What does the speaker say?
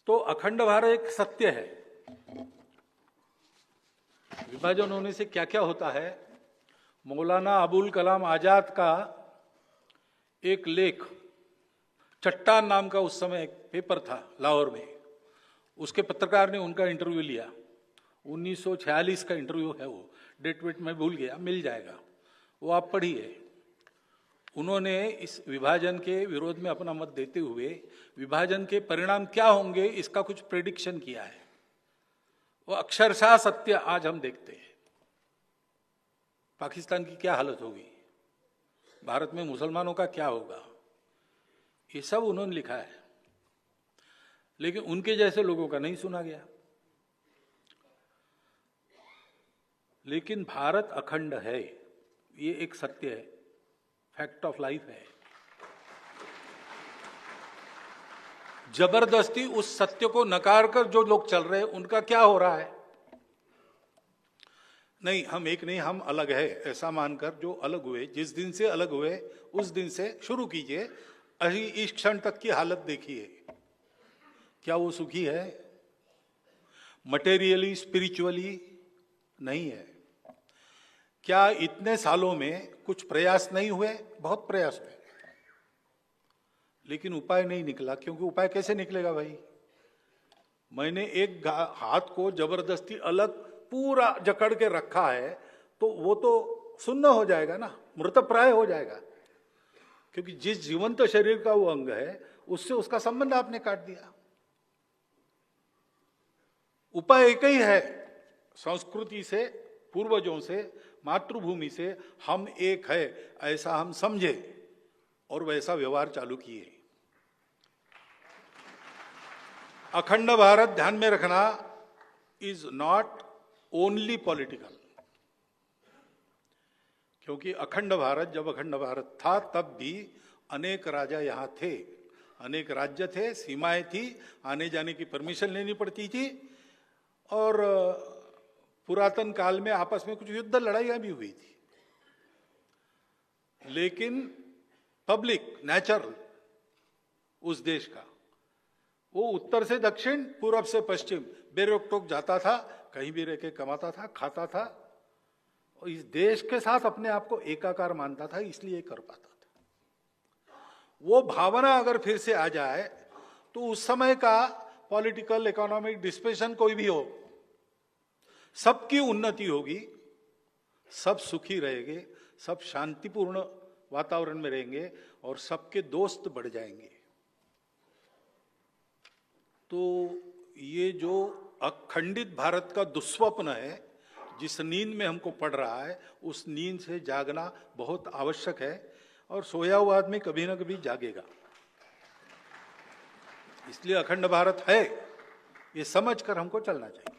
तो अखंड भारत एक सत्य है। विभाजन होने से क्या क्या होता है, मौलाना अबुल कलाम आजाद का एक लेख, चट्टान नाम का उस समय एक पेपर था लाहौर में, उसके पत्रकार ने उनका इंटरव्यू लिया। 1946 का इंटरव्यू है, वो डेट वेट मैं भूल गया, मिल जाएगा, वो आप पढ़िए। उन्होंने इस विभाजन के विरोध में अपना मत देते हुए विभाजन के परिणाम क्या होंगे इसका कुछ प्रेडिक्शन किया है। वो अक्षरशः सत्य आज हम देखते हैं। पाकिस्तान की क्या हालत होगी, भारत में मुसलमानों का क्या होगा, ये सब उन्होंने लिखा है, लेकिन उनके जैसे लोगों का नहीं सुना गया। लेकिन भारत अखंड है, ये एक सत्य है, फैक्ट ऑफ लाइफ है। जबरदस्ती उस सत्य को नकार कर जो लोग चल रहे हैं उनका क्या हो रहा है, नहीं हम एक नहीं, हम अलग है ऐसा मानकर जो अलग हुए, जिस दिन से अलग हुए उस दिन से शुरू कीजिए, अभी इस क्षण तक की हालत देखिए, क्या वो सुखी है? मटेरियली स्पिरिचुअली नहीं है। क्या इतने सालों में कुछ प्रयास नहीं हुए? बहुत प्रयास हुए, लेकिन उपाय नहीं निकला। क्योंकि उपाय कैसे निकलेगा भाई? मैंने एक हाथ को जबरदस्ती अलग पूरा जकड़ के रखा है तो वो तो सुन्न हो जाएगा ना, मृतप्राय हो जाएगा, क्योंकि जिस जीवंत शरीर का वो अंग है उससे उसका संबंध आपने काट दिया। उपाय एक ही है, संस्कृति से, पूर्वजों से, मातृभूमि से हम एक है ऐसा हम समझे और वैसा व्यवहार चालू किए। अखंड भारत ध्यान में रखना इज नॉट ओनली पॉलिटिकल, क्योंकि अखंड भारत, जब अखंड भारत था तब भी अनेक राजा यहां थे, अनेक राज्य थे, सीमाएं थी, आने जाने की परमिशन लेनी पड़ती थी, और पुरातन काल में आपस में कुछ युद्ध लड़ाइयां भी हुई थी। लेकिन पब्लिक नेचर उस देश का, वो उत्तर से दक्षिण, पूरब से पश्चिम बेरोक टोक जाता था, कहीं भी रह के कमाता था, खाता था, और इस देश के साथ अपने आप को एकाकार मानता था, इसलिए कर पाता था। वो भावना अगर फिर से आ जाए तो उस समय का पॉलिटिकल इकोनॉमिक डिस्पेशन कोई भी हो, सबकी उन्नति होगी, सब सुखी रहेंगे, सब शांतिपूर्ण वातावरण में रहेंगे और सबके दोस्त बढ़ जाएंगे। तो ये जो अखंडित भारत का दुस्वप्न है, जिस नींद में हमको पड़ रहा है, उस नींद से जागना बहुत आवश्यक है, और सोया हुआ आदमी कभी ना कभी जागेगा। इसलिए अखंड भारत है, ये समझकर हमको चलना चाहिए।